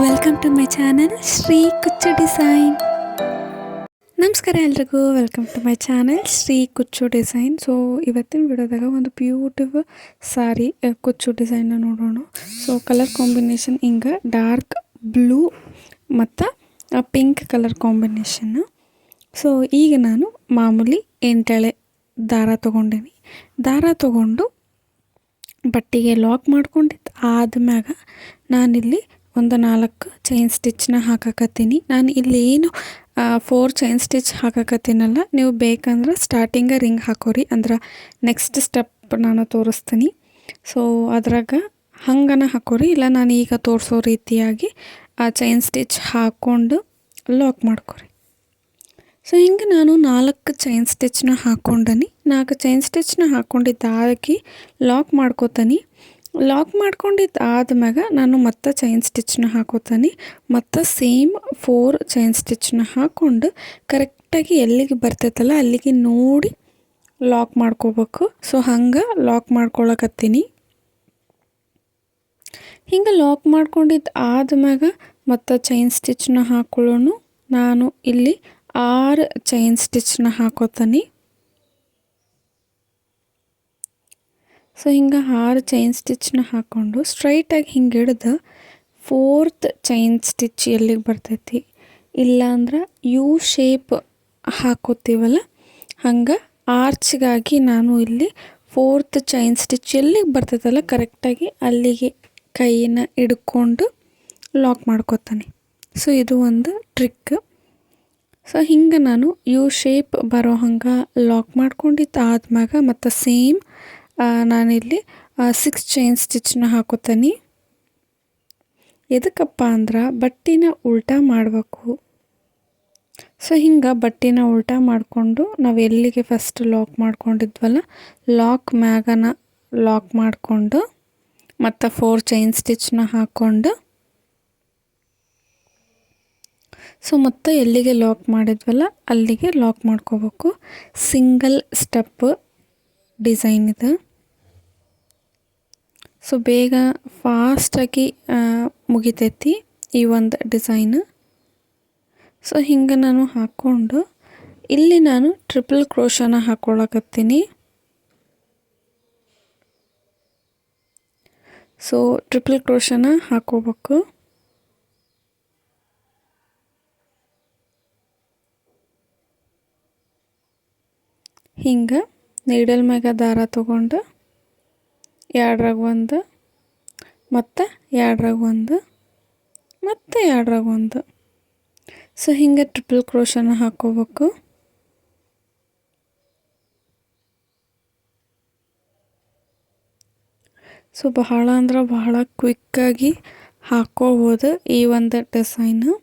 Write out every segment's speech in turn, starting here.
Welcome to my channel Shri Kuchchu design. ನಮಸ್ಕಾರ ಎಲ್ರಿಗೂ, welcome to my channel Shri Kuchchu design. So ಇವತ್ತಿನ ವಿಡಿಯೋದಾಗ ಒಂದು ಬ್ಯೂಟಿಫುಲ್ ಸಾರಿ ಕುಚ್ಚು ಡಿಸೈನ್ನ ನೋಡೋಣ. ಸೊ ಕಲರ್ ಕಾಂಬಿನೇಷನ್ ಹಿಂಗೆ ಡಾರ್ಕ್ ಬ್ಲೂ ಮತ್ತು ಪಿಂಕ್ ಕಲರ್ ಕಾಂಬಿನೇಷನ್ನು. ಸೊ ಈಗ ನಾನು ಮಾಮೂಲಿ ಎಂಟೆಳೆ ದಾರ ತೊಗೊಂಡೀನಿ. ದಾರ ತೊಗೊಂಡು ಬಟ್ಟೆಗೆ ಲಾಕ್ ಮಾಡ್ಕೊಂಡಿದ್ದು ಆದ್ಮ್ಯಾಗ ನಾನಿಲ್ಲಿ ಒಂದು 4 ಚೈನ್ ಸ್ಟಿಚ್ನ ಹಾಕಕತ್ತೀನಿ. ನಾನು ಇಲ್ಲಿ ಏನು 4 ಚೈನ್ ಸ್ಟಿಚ್ ಹಾಕಕತ್ತೀನಲ್ಲ, ನೀವು ಬೇಕಂದ್ರೆ ಸ್ಟಾರ್ಟಿಂಗ ರಿಂಗ್ ಹಾಕೋರಿ, ಅಂದ್ರೆ ನೆಕ್ಸ್ಟ್ ಸ್ಟೆಪ್ ನಾನು ತೋರಿಸ್ತೀನಿ. ಸೊ ಅದ್ರಾಗ ಹಂಗನ ಹಾಕೋರಿ, ಇಲ್ಲ ನಾನು ಈಗ ತೋರಿಸೋ ರೀತಿಯಾಗಿ ಆ ಚೈನ್ ಸ್ಟಿಚ್ ಹಾಕ್ಕೊಂಡು ಲಾಕ್ ಮಾಡ್ಕೊರಿ. ಸೊ ಹಿಂಗೆ ನಾನು 4 ಚೈನ್ ಸ್ಟಿಚ್ನ ಹಾಕ್ಕೊಂಡನಿ. 4 ಚೈನ್ ಸ್ಟಿಚ್ನ ಹಾಕ್ಕೊಂಡಿದ್ದಾಗಿ ಲಾಕ್ ಮಾಡ್ಕೋತೀನಿ. ಲಾಕ್ ಮಾಡ್ಕೊಂಡಿದ್ದು ಆದ್ಮ್ಯಾಗ ನಾನು ಮತ್ತೆ ಚೈನ್ ಸ್ಟಿಚ್ನ ಹಾಕೋತೀನಿ. ಮತ್ತು ಸೇಮ್ 4 ಚೈನ್ ಸ್ಟಿಚ್ನ ಹಾಕ್ಕೊಂಡು ಕರೆಕ್ಟಾಗಿ ಎಲ್ಲಿಗೆ ಬರ್ತೈತಲ್ಲ ಅಲ್ಲಿಗೆ ನೋಡಿ ಲಾಕ್ ಮಾಡ್ಕೋಬೇಕು. ಸೊ ಹಂಗೆ ಲಾಕ್ ಮಾಡ್ಕೊಳಕತ್ತೀನಿ. ಹಿಂಗೆ ಲಾಕ್ ಮಾಡ್ಕೊಂಡಿದ್ದು ಆದ್ಮ್ಯಾಗ ಮತ್ತು ಚೈನ್ ಸ್ಟಿಚ್ನ ಹಾಕೊಳ್ಳೋನು. ನಾನು ಇಲ್ಲಿ 6 ಚೈನ್ ಸ್ಟಿಚ್ನ ಹಾಕೋತೀನಿ. ಸೊ ಹಿಂಗೆ 6 ಚೈನ್ ಸ್ಟಿಚ್ನ ಹಾಕ್ಕೊಂಡು ಸ್ಟ್ರೈಟಾಗಿ ಹಿಂಗೆ ಹಿಡ್ದು 4th ಚೈನ್ ಸ್ಟಿಚ್ ಎಲ್ಲಿಗೆ ಬರ್ತೈತಿ, ಇಲ್ಲಾಂದ್ರೆ ಯು ಶೇಪ್ ಹಾಕೋತೀವಲ್ಲ ಹಂಗೆ ಆರ್ಚ್ಗಾಗಿ ನಾನು ಇಲ್ಲಿ 4th ಚೈನ್ ಸ್ಟಿಚ್ ಎಲ್ಲಿಗೆ ಬರ್ತೈತಲ್ಲ ಕರೆಕ್ಟಾಗಿ ಅಲ್ಲಿಗೆ ಕೈಯನ್ನು ಹಿಡ್ಕೊಂಡು ಲಾಕ್ ಮಾಡ್ಕೋತಾನೆ. ಸೊ ಇದು ಒಂದು ಟ್ರಿಕ್. ಸೊ ಹಿಂಗೆ ನಾನು ಯು ಶೇಪ್ ಬರೋ ಹಂಗೆ ಲಾಕ್ ಮಾಡ್ಕೊಂಡಿದ್ದು ಆದ್ಮ್ಯಾಗ ಮತ್ತು ಸೇಮ್ ನಾನಿಲ್ಲಿ 6 ಚೈನ್ ಸ್ಟಿಚ್ನ ಹಾಕೋತೀನಿ. ಎದಕ್ಕಪ್ಪ ಅಂದ್ರೆ ಬಟ್ಟೆನ ಉಲ್ಟಾ ಮಾಡಬೇಕು. ಸೊ ಹಿಂಗೆ ಬಟ್ಟೆನ ಉಲ್ಟಾ ಮಾಡಿಕೊಂಡು ನಾವು ಎಲ್ಲಿಗೆ ಫಸ್ಟ್ ಲಾಕ್ ಮಾಡ್ಕೊಂಡಿದ್ವಲ್ಲ ಲಾಕ್ ಮ್ಯಾಗನ ಲಾಕ್ ಮಾಡಿಕೊಂಡು ಮತ್ತು 4 ಚೈನ್ ಸ್ಟಿಚ್ನ ಹಾಕ್ಕೊಂಡು ಸೊ ಮತ್ತು ಎಲ್ಲಿಗೆ ಲಾಕ್ ಮಾಡಿದ್ವಲ್ಲ ಅಲ್ಲಿಗೆ ಲಾಕ್ ಮಾಡ್ಕೋಬೇಕು. ಸಿಂಗಲ್ ಸ್ಟೆಪ್ ಡಿಸೈನ್ ಇದು. ಸೊ ಬೇಗ ಫಾಸ್ಟಾಗಿ ಮುಗಿತೈತಿ ಈ ಒಂದು ಡಿಸೈನ್. ಸೊ ಹಿಂಗೆ ನಾನು ಹಾಕ್ಕೊಂಡು ಇಲ್ಲಿ ನಾನು ಟ್ರಿಪಲ್ ಕ್ರೋಶನ ಹಾಕ್ಕೊಳಕತ್ತೀನಿ. ಸೊ ಟ್ರಿಪಲ್ ಕ್ರೋಶನ ಹಾಕೋಬೇಕು. ಹಿಂಗೆ ನೀಡಲ್ ಮ್ಯಾಗ ದಾರ ತೊಗೊಂಡು 2ರಾಗ 1 ಮತ್ತು 2ರಾಗ 1 ಮತ್ತು 2ರಾಗ 1. ಸೊ ಹಿಂಗೆ ಟ್ರಿಪಲ್ ಕ್ರೋಶನ ಹಾಕೋಬೇಕು. ಸೊ ಬಹಳ ಅಂದ್ರೆ ಬಹಳ ಕ್ವಿಕ್ಕಾಗಿ ಹಾಕೋಬೋದು ಈ ಒಂದು ಡಿಸೈನು.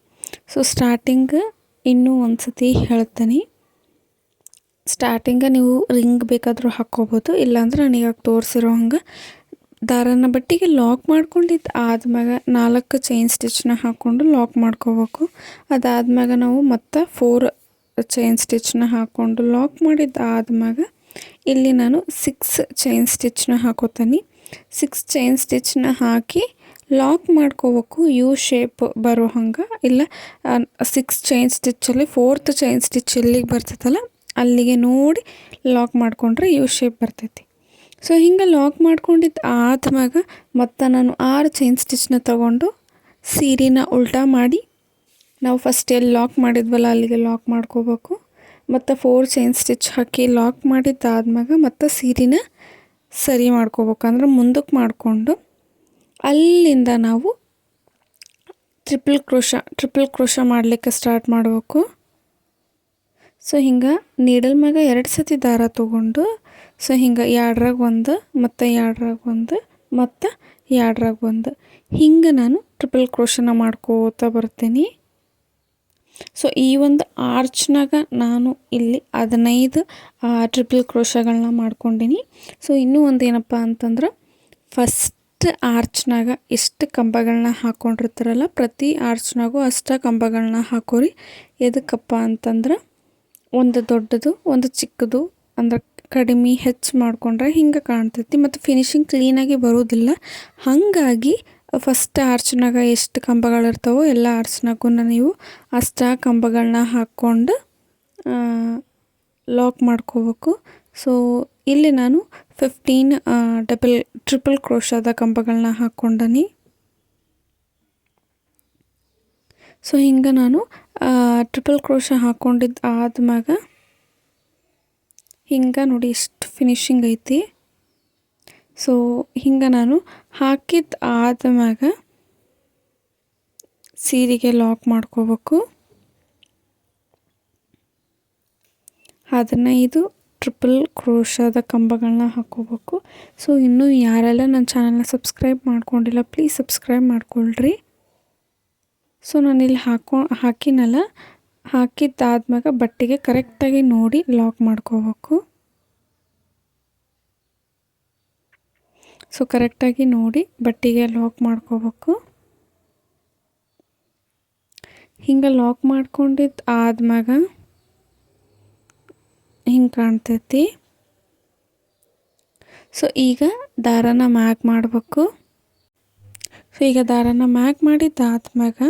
ಸೊ ಸ್ಟಾರ್ಟಿಂಗ್ ಇನ್ನೂ ಒಂದು ಸತಿ ಹೇಳ್ತೀನಿ. ಸ್ಟಾರ್ಟಿಂಗ ನೀವು ರಿಂಗ್ ಬೇಕಾದರೂ ಹಾಕ್ಕೋಬೋದು, ಇಲ್ಲಾಂದ್ರೆ ನನಗೆ ತೋರಿಸಿರೋ ಹಂಗೆ ದಾರನ ಬಟ್ಟಿಗೆ ಲಾಕ್ ಮಾಡ್ಕೊಂಡಿದ್ದು ಆದ್ಮ್ಯಾಗ 4 ಚೈನ್ ಸ್ಟಿಚ್ನ ಹಾಕ್ಕೊಂಡು ಲಾಕ್ ಮಾಡ್ಕೋಬೇಕು. ಅದಾದ್ಮ್ಯಾಗ ನಾವು ಮತ್ತು 4 ಚೈನ್ ಸ್ಟಿಚ್ನ ಹಾಕ್ಕೊಂಡು ಲಾಕ್ ಮಾಡಿದ್ದು ಆದ್ಮ್ಯಾಗ ಇಲ್ಲಿ ನಾನು 6 ಚೈನ್ ಸ್ಟಿಚ್ನ ಹಾಕೋತೀನಿ. 6 ಚೈನ್ ಸ್ಟಿಚ್ನ ಹಾಕಿ ಲಾಕ್ ಮಾಡ್ಕೋಬೇಕು ಯು ಶೇಪ್ ಬರೋ ಹಂಗೆ. ಇಲ್ಲ 6 ಚೈನ್ ಸ್ಟಿಚ್ಚಲ್ಲಿ 4th ಚೈನ್ ಸ್ಟಿಚ್ ಎಲ್ಲಿಗೆ ಬರ್ತೈತಲ್ಲ ಅಲ್ಲಿಗೆ ನೋಡಿ ಲಾಕ್ ಮಾಡಿಕೊಂಡ್ರೆ ಯು ಶೇಪ್ ಬರ್ತೈತಿ. ಸೊ ಹಿಂಗೆ ಲಾಕ್ ಮಾಡ್ಕೊಂಡಿದ್ದು ಆದ್ಮ್ಯಾಗ ಮತ್ತು ನಾನು 6 ಚೈನ್ ಸ್ಟಿಚ್ನ ತಗೊಂಡು ಸೀರೆನ ಉಲ್ಟಾ ಮಾಡಿ ನಾವು ಫಸ್ಟ್ ಎಲ್ಲಿ ಲಾಕ್ ಮಾಡಿದ್ವಲ್ಲ ಅಲ್ಲಿಗೆ ಲಾಕ್ ಮಾಡ್ಕೋಬೇಕು. ಮತ್ತು 4 ಚೈನ್ ಸ್ಟಿಚ್ ಹಾಕಿ ಲಾಕ್ ಮಾಡಿದ್ದಾದ್ಮ್ಯಾಗ ಮತ್ತು ಸೀರೆನ ಸರಿ ಮಾಡ್ಕೋಬೇಕು, ಅಂದ್ರೆ ಮುಂದಕ್ಕೆ ಮಾಡಿಕೊಂಡು ಅಲ್ಲಿಂದ ನಾವು ಟ್ರಿಪಲ್ ಕ್ರೋಶ ಮಾಡಲಿಕ್ಕೆ ಸ್ಟಾರ್ಟ್ ಮಾಡಬೇಕು. ಸೊ ಹಿಂಗೆ ನೀಡಲ್ ಮ್ಯಾಗ 2 ಸತಿ ದಾರ ತೊಗೊಂಡು ಸೊ ಹಿಂಗೆ 2ರಾಗ 1 ಮತ್ತು 2ರಾಗ 1 ಮತ್ತು 2ರಾಗ 1 ಹಿಂಗೆ ನಾನು ಟ್ರಿಪಲ್ ಕ್ರೋಶನ ಮಾಡ್ಕೋತಾ ಬರ್ತೀನಿ. ಸೊ ಈ ಒಂದು ಆರ್ಚ್ನಾಗ ನಾನು ಇಲ್ಲಿ 15 ಟ್ರಿಪಲ್ ಕ್ರೋಶಗಳನ್ನ ಮಾಡ್ಕೊಂಡೀನಿ. ಸೊ ಇನ್ನೂ ಒಂದು ಏನಪ್ಪ ಅಂತಂದ್ರೆ ಫಸ್ಟ್ ಆರ್ಚ್ನಾಗ ಎಷ್ಟು ಕಂಬಗಳನ್ನ ಹಾಕ್ಕೊಂಡಿರ್ತಾರಲ್ಲ ಪ್ರತಿ ಆರ್ಚ್ನಾಗೂ ಅಷ್ಟು ಕಂಬಗಳನ್ನ ಹಾಕೋರಿ. ಎದಕ್ಕಪ್ಪ ಅಂತಂದ್ರೆ ಒಂದು ದೊಡ್ಡದು ಒಂದು ಚಿಕ್ಕದು ಅಂದ್ರೆ ಕಡಿಮೆ ಹೆಚ್ಚು ಮಾಡಿಕೊಂಡ್ರೆ ಹಿಂಗೆ ಕಾಣ್ತೈತಿ ಮತ್ತು ಫಿನಿಶಿಂಗ್ ಕ್ಲೀನಾಗಿ ಬರೋದಿಲ್ಲ. ಹಾಗಾಗಿ ಫಸ್ಟ್ ಆರ್ಚ್ನಾಗ ಎಷ್ಟು ಕಂಬಗಳಿರ್ತಾವೋ ಎಲ್ಲ ಆರ್ಚ್ನಾಗೂ ನೀವು ಅಷ್ಟು ಕಂಬಗಳನ್ನ ಹಾಕ್ಕೊಂಡು ಲಾಕ್ ಮಾಡ್ಕೋಬೇಕು. ಸೊ ಇಲ್ಲಿ ನಾನು 15 ಟ್ರಿಪಲ್ ಕ್ರೋಶದ ಕಂಬಗಳನ್ನ ಹಾಕ್ಕೊಂಡನಿ. ಸೊ ಹಿಂಗೆ ನಾನು ಟ್ರಿಪಲ್ ಕ್ರೋಶ ಹಾಕ್ಕೊಂಡಿದ್ದು ಆದ್ಮ್ಯಾಗ ಹಿಂಗೆ ನೋಡಿ ಎಷ್ಟು ಫಿನಿಶಿಂಗ್ ಐತಿ. ಸೊ ಹಿಂಗೆ ನಾನು ಹಾಕಿದ್ದು ಆದ್ಮ್ಯಾಗ ಸೀರೆಗೆ ಲಾಕ್ ಮಾಡ್ಕೋಬೇಕು. 15 ಟ್ರಿಪಲ್ ಕ್ರೋಶದ ಕಂಬಗಳನ್ನ ಹಾಕ್ಕೋಬೇಕು. ಸೊ ಇನ್ನೂ ಯಾರೆಲ್ಲ ನನ್ನ ಚಾನಲ್ನ ಸಬ್ಸ್ಕ್ರೈಬ್ ಮಾಡ್ಕೊಂಡಿಲ್ಲ ಪ್ಲೀಸ್ ಸಬ್ಸ್ಕ್ರೈಬ್ ಮಾಡ್ಕೊಳ್ರಿ. ಸೊ ನಾನಿಲ್ಲಿ ಹಾಕಿನಲ್ಲ, ಹಾಕಿದ್ದಾದ್ಮ್ಯಾಗ ಬಟ್ಟೆಗೆ ಕರೆಕ್ಟಾಗಿ ನೋಡಿ ಲಾಕ್ ಮಾಡ್ಕೋಬೇಕು. ಸೊ ಕರೆಕ್ಟಾಗಿ ನೋಡಿ ಬಟ್ಟೆಗೆ ಲಾಕ್ ಮಾಡ್ಕೋಬೇಕು. ಹಿಂಗೆ ಲಾಕ್ ಮಾಡ್ಕೊಂಡಿದ್ದು ಆದ್ಮ್ಯಾಗ ಹಿಂಗೆ ಕಾಣ್ತೈತಿ. ಸೊ ಈಗ ದಾರನ ಮ್ಯಾಕ್ ಮಾಡಬೇಕು. ಸೊ ಈಗ ದಾರನ ಮ್ಯಾಕ್ ಮಾಡಿದ್ದಾದ್ಮ್ಯಾಗ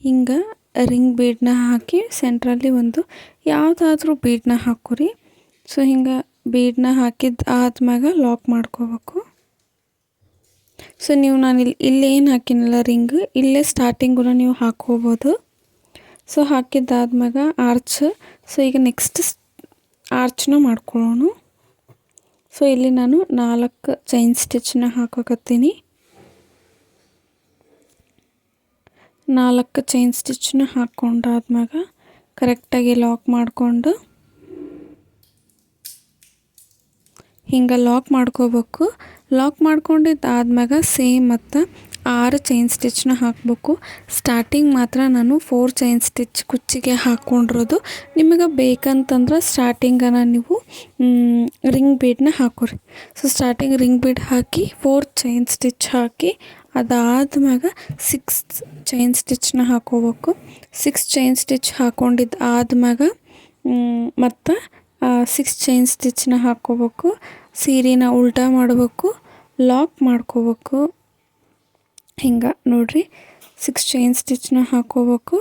ಹಿಂಗೆ ರಿಂಗ್ ಬೀಡನ್ನ ಹಾಕಿ ಸೆಂಟ್ರಲ್ಲಿ ಒಂದು ಯಾವುದಾದ್ರೂ ಬೀಡನ್ನ ಹಾಕೋರಿ. ಸೊ ಹಿಂಗೆ ಬೀಡನ್ನ ಹಾಕಿದ್ದು ಆದ್ಮ್ಯಾಗ ಲಾಕ್ ಮಾಡ್ಕೋಬೇಕು. ಸೊ ನೀವು ನಾನು ಇಲ್ಲೇನು ಹಾಕಿನಲ್ಲ ರಿಂಗ್, ಇಲ್ಲೇ ಸ್ಟಾರ್ಟಿಂಗು ನೀವು ಹಾಕ್ಕೋಬೋದು. ಸೊ ಹಾಕಿದ್ದಾದ್ಮ್ಯಾಗ ಆರ್ಚ್. ಸೊ ಈಗ ನೆಕ್ಸ್ಟ್ ಆರ್ಚ್ನ ಮಾಡ್ಕೊಳ್ಳೋಣ. ಸೊ ಇಲ್ಲಿ ನಾನು 4 ಚೈನ್ ಸ್ಟಿಚ್ನ ಹಾಕೋಕತ್ತೀನಿ. 4 ಚೈನ್ ಸ್ಟಿಚ್ನ ಹಾಕ್ಕೊಂಡಾದ್ಮ್ಯಾಗ ಕರೆಕ್ಟಾಗಿ ಲಾಕ್ ಮಾಡಿಕೊಂಡು ಹಿಂಗೆ ಲಾಕ್ ಮಾಡ್ಕೋಬೇಕು. ಲಾಕ್ ಮಾಡ್ಕೊಂಡಿದ್ದಾದ್ಮ್ಯಾಗ ಸೇಮ್ ಮತ್ತು 6 ಚೈನ್ ಸ್ಟಿಚ್ನ ಹಾಕಬೇಕು. ಸ್ಟಾರ್ಟಿಂಗ್ ಮಾತ್ರ ನಾನು 4 ಚೈನ್ ಸ್ಟಿಚ್ ಕುಚ್ಚಿಗೆ ಹಾಕ್ಕೊಂಡಿರೋದು. ನಿಮಗೆ ಬೇಕಂತಂದ್ರೆ ಸ್ಟಾರ್ಟಿಂಗನ ನೀವು ರಿಂಗ್ ಬೀಡನ್ನ ಹಾಕೋರಿ. ಸೊ ಸ್ಟಾರ್ಟಿಂಗ್ ರಿಂಗ್ ಬೀಡ್ ಹಾಕಿ 4 ಚೈನ್ ಸ್ಟಿಚ್ ಹಾಕಿ ಅದಾದ್ಮ್ಯಾಗ 6 ಚೈನ್ ಸ್ಟಿಚ್ನ ಹಾಕೋಬೇಕು. 6 ಚೈನ್ ಸ್ಟಿಚ್ ಹಾಕ್ಕೊಂಡಿದ್ದು ಆದ್ಮ್ಯಾಗ ಮತ್ತು 6 ಚೈನ್ ಸ್ಟಿಚ್ನ ಹಾಕ್ಕೋಬೇಕು. ಸೀರೆನ ಉಲ್ಟಾ ಮಾಡಬೇಕು, ಲಾಕ್ ಮಾಡ್ಕೋಬೇಕು. ಹಿಂಗೆ ನೋಡಿರಿ 6 ಚೈನ್ ಸ್ಟಿಚ್ನ ಹಾಕ್ಕೋಬೇಕು,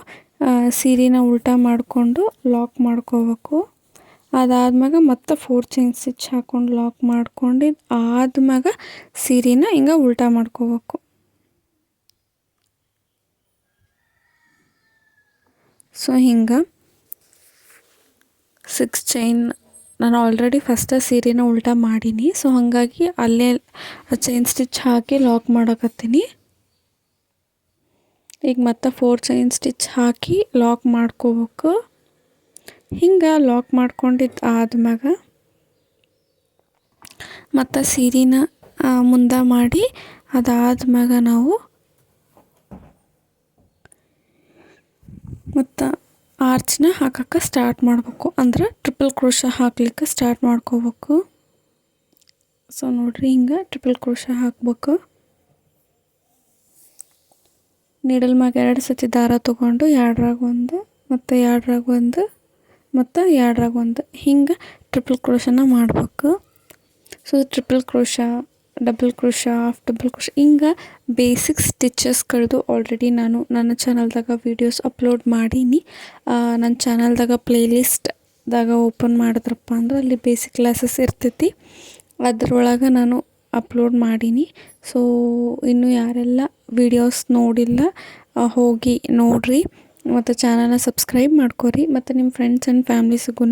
ಸೀರೆನ ಉಲ್ಟಾ ಮಾಡಿಕೊಂಡು ಲಾಕ್ ಮಾಡ್ಕೋಬೇಕು. ಅದಾದ್ಮ್ಯಾಗ ಮತ್ತು 4 ಚೈನ್ ಸ್ಟಿಚ್ ಹಾಕ್ಕೊಂಡು ಲಾಕ್ ಮಾಡ್ಕೊಂಡಿದ್ದು ಆದ್ಮ್ಯಾಗ ಸೀರೆನ ಹಿಂಗೆ ಉಲ್ಟಾ ಮಾಡ್ಕೋಬೇಕು. ಸೊ ಹಿಂಗೆ 6 ಚೈನ್ ನಾನು ಆಲ್ರೆಡಿ ಫಸ್ಟ್ ಸೀರೆನ ಉಲ್ಟಾ ಮಾಡೀನಿ. ಸೊ ಹಾಗಾಗಿ ಅಲ್ಲೇ ಚೈನ್ ಸ್ಟಿಚ್ ಹಾಕಿ ಲಾಕ್ ಮಾಡಕತ್ತೀನಿ. ಈಗ ಮತ್ತೆ 4 ಚೈನ್ ಸ್ಟಿಚ್ ಹಾಕಿ ಲಾಕ್ ಮಾಡ್ಕೋಬೇಕು. ಹಿಂಗೆ ಲಾಕ್ ಮಾಡ್ಕೊಂಡಿದ್ದು ಆದ್ಮ್ಯಾಗ ಮತ್ತು ಸೀರೆನ ಮುಂದೆ ಮಾಡಿ ಅದಾದ್ಮ್ಯಾಗ ನಾವು ಮತ್ತು ಆರ್ಚ್ನ ಹಾಕಕ್ಕೆ ಸ್ಟಾರ್ಟ್ ಮಾಡಬೇಕು. ಅಂದ್ರೆ ಟ್ರಿಪಲ್ ಕ್ರೋಶ ಹಾಕ್ಲಿಕ್ಕೆ ಸ್ಟಾರ್ಟ್ ಮಾಡ್ಕೋಬೇಕು. ಸೊ ನೋಡಿರಿ ಹಿಂಗೆ ಟ್ರಿಪಲ್ ಕ್ರೋಶ ಹಾಕಬೇಕು. ನೀಡಲ್ ಮ್ಯಾಗ 2 ಸತಿ ದಾರ ತೊಗೊಂಡು 2ರಾಗ 1 ಮತ್ತು 2ರಾಗ 1 ಮತ್ತು 2ರಾಗ 1 ಹಿಂಗೆ ಟ್ರಿಪಲ್ ಕ್ರೋಶನ ಮಾಡಬೇಕು. So triple crochet, double crochet, half double crochet ಹಿಂಗೆ ಬೇಸಿಕ್ ಸ್ಟಿಚಸ್ಗಳದ್ದು ಆಲ್ರೆಡಿ ನಾನು ನನ್ನ ಚಾನಲ್ದಾಗ ವೀಡಿಯೋಸ್ ಅಪ್ಲೋಡ್ ಮಾಡೀನಿ. ನನ್ನ ಚಾನಲ್ದಾಗ ಪ್ಲೇಲಿಸ್ಟ್ದಾಗ ಓಪನ್ ಮಾಡಿದ್ರಪ್ಪ ಅಂದ್ರೆ ಅಲ್ಲಿ ಬೇಸಿಕ್ ಕ್ಲಾಸಸ್ ಇರ್ತೈತಿ, ಅದ್ರೊಳಗೆ ನಾನು ಅಪ್ಲೋಡ್ ಮಾಡೀನಿ. ಸೊ ಇನ್ನೂ ಯಾರೆಲ್ಲ ವೀಡಿಯೋಸ್ ನೋಡಿಲ್ಲ ಹೋಗಿ ನೋಡಿರಿ ಮತ್ತು ಚಾನಲ್ನ ಸಬ್ಸ್ಕ್ರೈಬ್ ಮಾಡ್ಕೊರಿ ಮತ್ತು ನಿಮ್ಮ ಫ್ರೆಂಡ್ಸ್ ಆ್ಯಂಡ್ ಫ್ಯಾಮ್ಲೀಸ್ಗೂ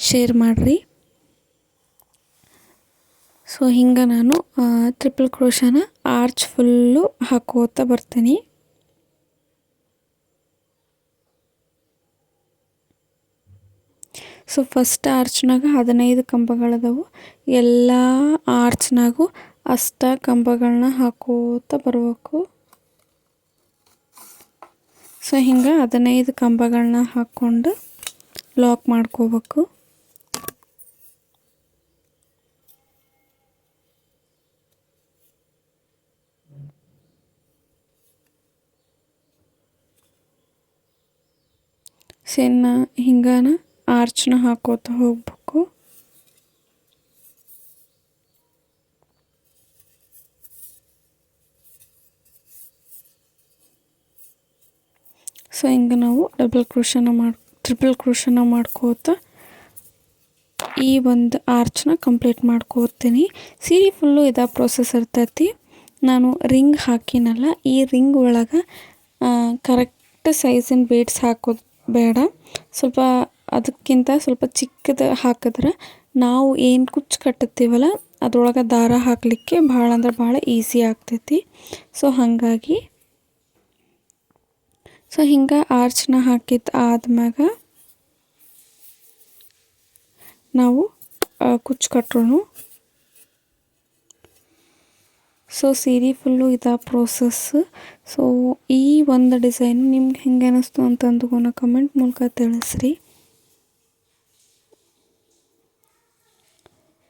ಶೇರ್ ಮಾಡಿರಿ. ಸೊ ಹಿಂಗೆ ನಾನು ಟ್ರಿಪಲ್ ಕ್ರೋಶನ ಆರ್ಚ್ ಫುಲ್ಲು ಹಾಕೋತಾ ಬರ್ತೀನಿ. ಸೊ ಫಸ್ಟ್ ಆರ್ಚ್ನಾಗ 15 ಕಂಬಗಳದಾವು. ಎಲ್ಲ ಆರ್ಚ್ನಾಗೂ ಅಷ್ಟ ಕಂಬಗಳನ್ನ ಹಾಕೋತಾ ಬರ್ಬೇಕು. ಸೊ ಹಿಂಗೆ 15 ಕಂಬಗಳನ್ನ ಹಾಕ್ಕೊಂಡು ಲಾಕ್ ಮಾಡ್ಕೋಬೇಕು. ಸೆನ್ನ ಹಿಂಗಾನ ಆರ್ಚ್ನ ಹಾಕೋತಾ ಹೋಗ್ಬೇಕು. ಸೊ ಹಿಂಗೆ ನಾವು ಟ್ರಿಪಲ್ ಕ್ರೋಶನ ಮಾಡ್ಕೋತ ಈ ಒಂದು ಆರ್ಚ್ನ ಕಂಪ್ಲೀಟ್ ಮಾಡ್ಕೋತೀನಿ. ಸೀರೆ ಫುಲ್ಲು ಇದೇ ಪ್ರೋಸೆಸ್ ಇರ್ತೈತಿ. ನಾನು ರಿಂಗ್ ಹಾಕಿನಲ್ಲ, ಈ ರಿಂಗ್ ಒಳಗೆ ಕರೆಕ್ಟ್ ಸೈಜಿನ ಬೀಡ್ಸ್ ಹಾಕೋದು ಬೇಡ. ಅದಕ್ಕಿಂತ ಸ್ವಲ್ಪ ಚಿಕ್ಕದು ಹಾಕಿದ್ರೆ ನಾವು ಏನು ಕುಚ್ಚು ಕಟ್ಟುತ್ತೀವಲ್ಲ ಅದ್ರೊಳಗೆ ದಾರ ಹಾಕಲಿಕ್ಕೆ ಭಾಳ ಅಂದ್ರೆ ಭಾಳ ಈಸಿ ಆಗ್ತೈತಿ. ಸೊ ಹಾಗಾಗಿ ಹಿಂಗೆ ಆರ್ಚ್ನ ಹಾಕಿದ್ದು ಆದ್ಮ್ಯಾಗ ನಾವು ಕುಚ್ಚು ಕಟ್ಟೋಣ. ಸೊ ಸೀರೆ ಫುಲ್ಲು ಇದೇ ಪ್ರೋಸೆಸ್. ಸೊ ಈ ಒಂದು ಡಿಸೈನ್ ನಿಮ್ಗೆ ಹೆಂಗೆ ಅನ್ನಿಸ್ತು ಅಂತಂದು ಕಮೆಂಟ್ ಮೂಲಕ ತಿಳಿಸ್ರಿ.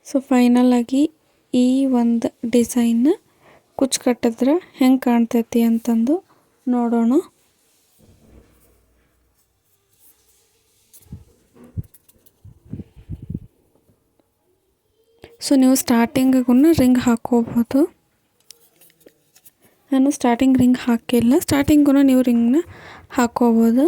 ಸೊ ಫೈನಲ್ ಆಗಿ ಈ ಒಂದು ಡಿಸೈನ್ ಕುಚ್ಚು ಕಟ್ಟಿದ್ರೆ ಹೆಂಗೆ ಕಾಣ್ತೈತಿ ಅಂತಂದು ನೋಡೋಣ. ಸೊ ನೀವು ಸ್ಟಾರ್ಟಿಂಗಿಗೂ ರಿಂಗ್ ಹಾಕ್ಕೋಬೋದು. ನಾನು ಸ್ಟಾರ್ಟಿಂಗ್ ರಿಂಗ್ ಹಾಕಿಲ್ಲ, ಸ್ಟಾರ್ಟಿಂಗೂ ನೀವು ರಿಂಗ್ನ ಹಾಕ್ಕೋಬೋದು.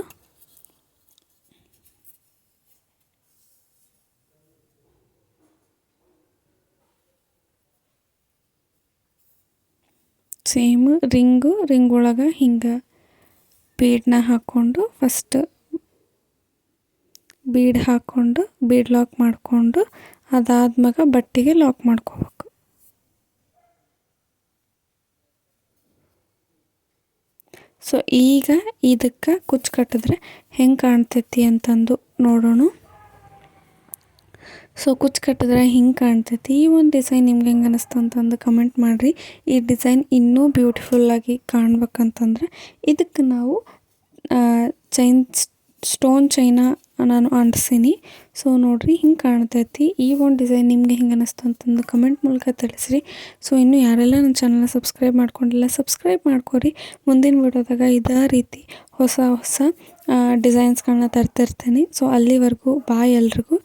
ಸೇಮ್ ರಿಂಗ್ ಒಳಗೆ ಹಿಂಗೆ ಬೀಡನ್ನ ಹಾಕ್ಕೊಂಡು ಫಸ್ಟ್ ಬೀಡ್ ಹಾಕ್ಕೊಂಡು ಬೀಡ್ ಲಾಕ್ ಮಾಡಿಕೊಂಡು ಅದಾದ್ಮ್ಯಾಗ ಬಟ್ಟೆಗೆ ಲಾಕ್ ಮಾಡ್ಕೋಬೇಕು. ಸೊ ಈಗ ಇದಕ್ಕೆ ಕುಚ್ಚು ಕಟ್ಟಿದ್ರೆ ಹೆಂಗೆ ಕಾಣ್ತೈತಿ ಅಂತಂದು ನೋಡೋಣ. ಸೊ ಕುಚ್ಚು ಕಟ್ಟಿದ್ರೆ ಹಿಂಗೆ ಕಾಣ್ತೈತಿ. ಈ ಒಂದು ಡಿಸೈನ್ ನಿಮ್ಗೆ ಹೆಂಗೆ ಅನ್ನಿಸ್ತು ಅಂತಂದು ಕಮೆಂಟ್ ಮಾಡಿರಿ. ಈ ಡಿಸೈನ್ ಇನ್ನೂ ಬ್ಯೂಟಿಫುಲ್ಲಾಗಿ ಕಾಣ್ಬೇಕಂತಂದ್ರೆ ಇದಕ್ಕೆ ನಾವು ಸ್ಟೋನ್ ಚೈನ ನಾನು ಅಂಟಿಸೀನಿ. ಸೊ ನೋಡಿರಿ ಹಿಂಗೆ ಕಾಣ್ತೈತಿ. ಈ ಒಂದು ಡಿಸೈನ್ ನಿಮಗೆ ಹೆಂಗೆ ಅನ್ನಿಸ್ತು ಅಂತಂದು ಕಮೆಂಟ್ ಮೂಲಕ ತಿಳಿಸ್ರಿ. ಸೊ ಇನ್ನೂ ಯಾರೆಲ್ಲ ನನ್ನ ಚಾನಲ್ನ ಸಬ್ಸ್ಕ್ರೈಬ್ ಮಾಡ್ಕೊಂಡಿಲ್ಲ ಸಬ್ಸ್ಕ್ರೈಬ್ ಮಾಡ್ಕೊರಿ. ಮುಂದಿನ ವಿಡಿಯೋದಾಗ ಇದೇ ರೀತಿ ಹೊಸ ಡಿಸೈನ್ಸ್ಗಳನ್ನ ತರ್ತಿರ್ತೀನಿ. ಸೊ ಅಲ್ಲಿವರೆಗೂ ಬಾಯ್ ಎಲ್ರಿಗೂ.